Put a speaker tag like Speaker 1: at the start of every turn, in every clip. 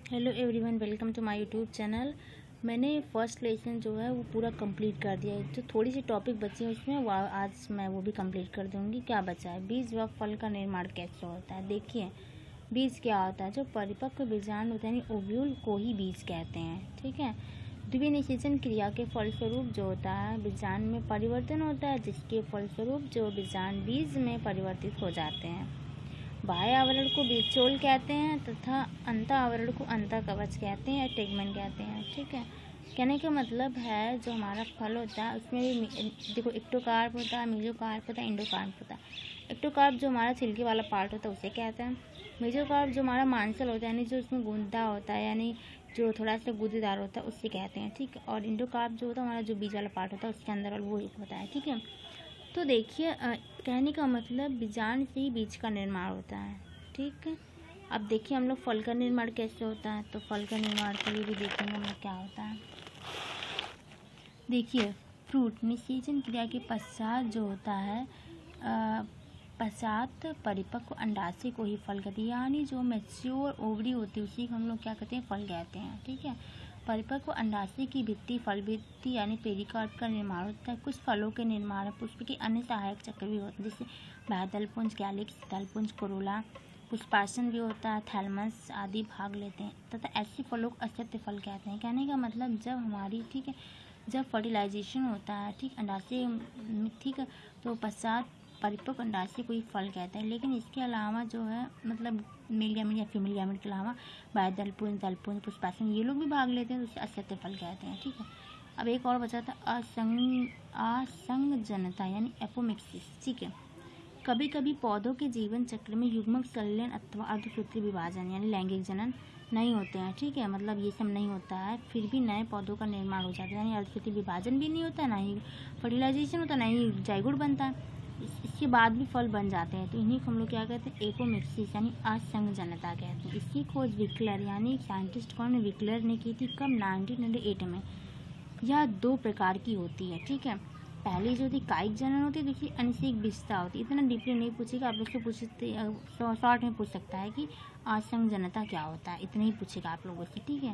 Speaker 1: Hello everyone, welcome to my YouTube channel. मैंने first lesson जो है वो पूरा कंप्लीट कर दिया है। जो थोड़ी सी टॉपिक बची है उसमें वो आज मैं वो भी कंप्लीट कर दूंगी। क्या बचा है? बीज व फल का निर्माण कैसे होता है। देखिए, बीज क्या होता है? जो परिपक्व बीजांड होता है यानी ओव्यूल को ही बीज कहते हैं। ठीक है। द्विनिषेचन क्रिया के फलस्वरूप जो होता है बीजांड में परिवर्तन होता है, जिसके फलस्वरूप जो बीजांड बीज में परिवर्तित हो जाते हैं। बाह्य आवरण को बीजोल कहते हैं तथा अंत आवरण को अंतःकवच कहते हैं या टेगमेन कहते हैं। ठीक है। कहने का मतलब है जो हमारा फल होता है उसमें भी देखो, एक्टोकार्प होता है, मेसोकार्प होता है, एंडोकार्प होता है। एक्टोकार्प जो हमारा छिलके वाला पार्ट होता है उसे कहते हैं। मेसोकार्प जो हमारा मांसल होता है यानी जो उसमें गूंदा होता है यानी जो थोड़ा सा गूदेदार होता है उससे कहते हैं। ठीक है। और एंडोकार्प जो होता है हमारा जो बीज वाला पार्ट होता है उसके अंदर वो एक होता है। ठीक है। तो देखिए, कहने का मतलब बीजांड से ही बीज का निर्माण होता है। ठीक है। अब देखिए हम लोग फल का निर्माण कैसे होता है। तो फल का निर्माण के लिए भी देखेंगे हम लोग क्या होता है। देखिए, फ्रूट निषेचन क्रिया के पश्चात जो होता है पश्चात परिपक्व अंडाशय को ही फल कहते हैं, यानी जो मैच्योर ओवरी होती है उसी को हम लोग क्या कहते हैं? फल कहते हैं। ठीक है। परिपक्व अंडाशय की भित्ति फल भित्ति यानी पेरिकार्प का निर्माण होता है। कुछ फलों के निर्माण में पुष्प के अन्य सहायक चक्र भी होते हैं, जैसे बाह्यदलपुंज, कैलिक्स, दलपुंज, कोरोला, पुष्पासन भी होता है, थैलमस आदि भाग लेते हैं तथा ऐसे फलों को असत्य फल कहते हैं। कहने का मतलब जब हमारी ठीक है जब फर्टिलाइजेशन होता है ठीक अंडाशय में, ठीक है, तो पश्चात परिपक्व अंडाशय को ही फल कहते हैं। लेकिन इसके अलावा जो है मतलब मेल गैमेट या फीमेल गैमेट के अलावा बाह्यदलपुंज, दलपुंज, पुष्पासन ये लोग भी भाग लेते हैं, तो उसे असत्य फल कहते हैं। ठीक है। अब एक और बचा था असंगजनता यानी एपोमिक्सिस। ठीक है। कभी कभी पौधों के जीवन चक्र में युग्मक संलयन अथवा अर्धसूत्री विभाजन यानी लैंगिक जनन नहीं होते हैं। ठीक है। मतलब ये सब नहीं होता है, फिर भी नए पौधों का निर्माण हो जाता है, यानी अर्धसूत्री विभाजन भी नहीं होता है, ना ही फर्टिलाइजेशन होता है, ना ही जाइगोट बनता है। इसके बाद भी फल बन जाते हैं। तो इन्हीं को हम लोग क्या कहते हैं? एपोमिक्सिस यानी असंगजनता कहते हैं। इसकी खोज विक्लर यानी साइंटिस्ट कौन विक्लर ने की थी? कब? 1908 में। यह दो प्रकार की होती है। ठीक है। पहली जो थी कायिक जनन होती है, दूसरी अनिषेक विषता होती है। इतना डीपली नहीं पूछेगा, आप लोग से पूछते शॉर्ट में पूछ सकता है कि असंगजनता क्या होता है, इतना ही पूछेगा आप लोगों से। ठीक है।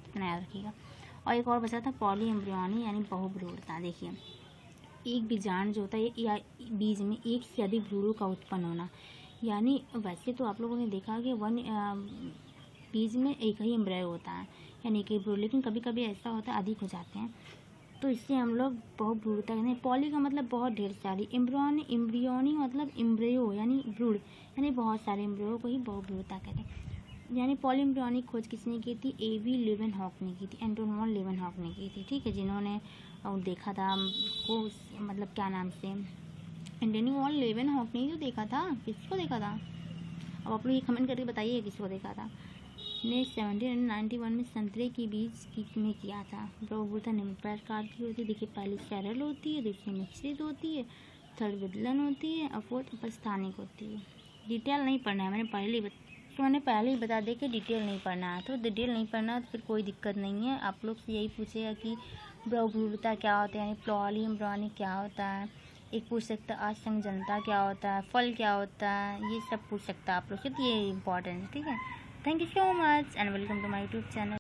Speaker 1: इतना याद रखिएगा। और एक और बचा था पॉली एम्ब्रियोनी यानी बहुभ्रूणता। देखिए, एक बीजांड जो होता है या बीज में एक से अधिक भ्रूणों का उत्पन्न होना, यानी वैसे तो आप लोगों ने देखा कि बीज में एक ही एम्ब्रियो होता है यानी एक ही भ्रूण, लेकिन कभी कभी ऐसा होता है अधिक हो जाते हैं, तो इससे हम लोग बहुभ्रूणता कहते हैं। पॉली का मतलब बहुत ढेर सारी, एम्ब्रियोनी मतलब एम्ब्रियो यानी भ्रूण, यानी बहुत सारे एम्ब्रियो को ही बहुभ्रूणता कहते हैं। यानी पॉलीएम्ब्रियोनिक खोज किसने की थी? एवी लेवेनहॉक ने की थी, एंटोन वॉन लेवेनहॉक ने की थी। ठीक है। जिन्होंने देखा था को मतलब क्या नाम से, एंटोनी वॉन लेवेनहॉक ने ही तो देखा था। किसको देखा था? अब आप लोग ये कमेंट करके बताइए किसको देखा था। ने 1791 में संतरे की बीज में किया था। बहुभ्रूणता निम्न प्रकार की होती है। देखिए, पहली सरल होती है, दूसरी मिश्रित होती है, थर्ड विदलन होती है और फोर्थ उपस्थानिक होती है। डिटेल नहीं पढ़ना है, मैंने पहले ही बता दें कि डिटेल नहीं पढ़ना है। तो डिटेल नहीं पढ़ना तो फिर कोई दिक्कत नहीं है। आप लोग से यही पूछेगा कि बहुभ्रूणता क्या होता है यानी पॉलीएम्ब्रियोनिक क्या होता है, एक पूछ सकता है असंगजनता क्या होता है, फल क्या होता है, ये सब पूछ सकता है आप लोग से। तो ये इम्पोर्टेंट है। ठीक है। Thank you so much and welcome to my YouTube channel.